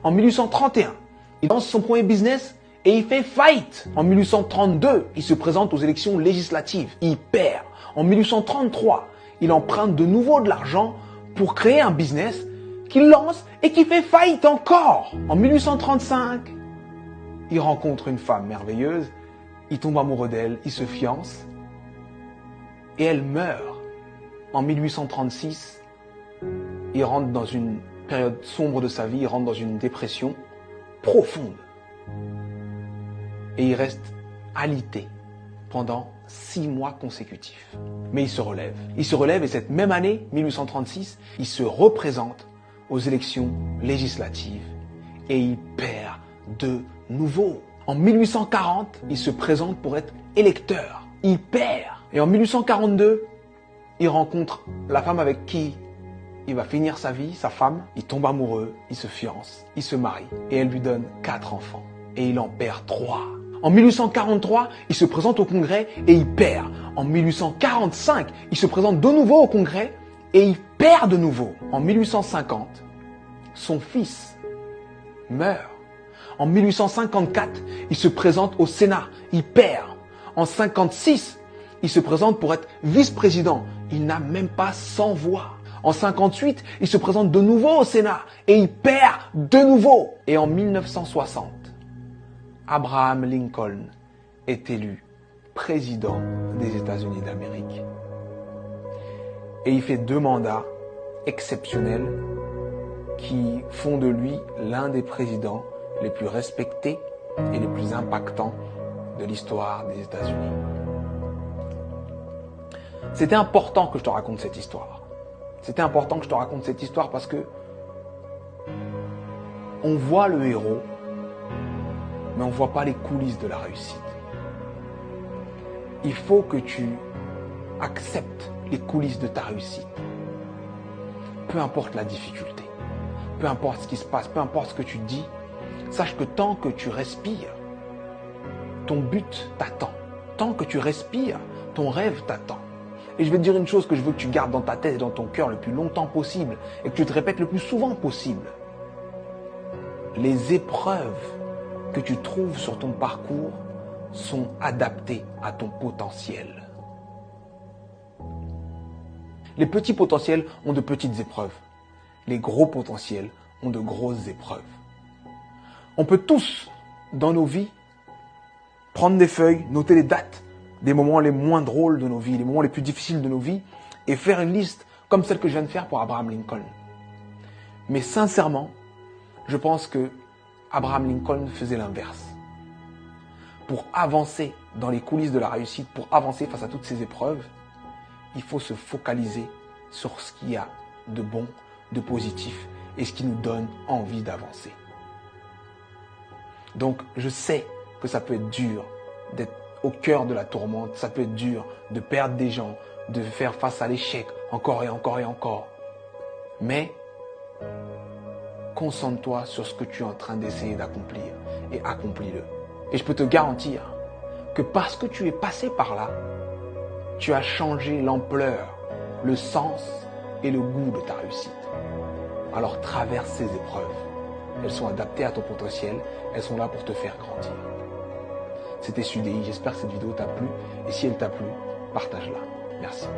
En 1831, il lance son premier business et il fait faillite. En 1832, il se présente aux élections législatives. Il perd. En 1833, il emprunte de nouveau de l'argent pour créer un business qu'il lance et qui fait faillite encore. En 1835, il rencontre une femme merveilleuse, il tombe amoureux d'elle, il se fiance et elle meurt. En 1836, il rentre dans une période sombre de sa vie, il rentre dans une dépression profonde. Et il reste alité pendant 6 mois consécutifs. Mais il se relève. Il se relève et cette même année, 1836, il se représente aux élections législatives et il perd de nouveau. En 1840, il se présente pour être électeur. Il perd. Et en 1842, il rencontre la femme avec qui il va finir sa vie, sa femme. Il tombe amoureux, il se fiance, il se marie et elle lui donne 4 enfants. Et il en perd 3. En 1843, il se présente au Congrès et il perd. En 1845, il se présente de nouveau au Congrès et il perd de nouveau. En 1850, son fils meurt. En 1854, il se présente au Sénat, il perd. En 1956, il se présente pour être vice-président. Il n'a même pas 100 voix. En 1958, il se présente de nouveau au Sénat et il perd de nouveau. Et en 1960, Abraham Lincoln est élu président des États-Unis d'Amérique. Et il fait 2 mandats exceptionnels qui font de lui l'un des présidents les plus respectés et les plus impactants de l'histoire des États-Unis. C'était important que je te raconte cette histoire. C'était important que je te raconte cette histoire parce que on voit le héros, mais on ne voit pas les coulisses de la réussite. Il faut que tu acceptes les coulisses de ta réussite. Peu importe la difficulté, peu importe ce qui se passe, peu importe ce que tu dis, sache que tant que tu respires, ton but t'attend. Tant que tu respires, ton rêve t'attend. Et je vais te dire une chose que je veux que tu gardes dans ta tête et dans ton cœur le plus longtemps possible et que tu te répètes le plus souvent possible. Les épreuves que tu trouves sur ton parcours sont adaptées à ton potentiel. Les petits potentiels ont de petites épreuves. Les gros potentiels ont de grosses épreuves. On peut tous, dans nos vies, prendre des feuilles, noter les dates des moments les moins drôles de nos vies, les moments les plus difficiles de nos vies, et faire une liste comme celle que je viens de faire pour Abraham Lincoln. Mais sincèrement, je pense que Abraham Lincoln faisait l'inverse. Pour avancer dans les coulisses de la réussite, pour avancer face à toutes ces épreuves, il faut se focaliser sur ce qu'il y a de bon, de positif, et ce qui nous donne envie d'avancer. Donc, je sais que ça peut être dur d'être au cœur de la tourmente, ça peut être dur de perdre des gens, de faire face à l'échec encore et encore et encore. Mais concentre-toi sur ce que tu es en train d'essayer d'accomplir et accomplis-le. Et je peux te garantir que parce que tu es passé par là, tu as changé l'ampleur, le sens et le goût de ta réussite. Alors traverse ces épreuves. Elles sont adaptées à ton potentiel, elles sont là pour te faire grandir. C'était Sudei, j'espère que cette vidéo t'a plu et si elle t'a plu, partage-la. Merci.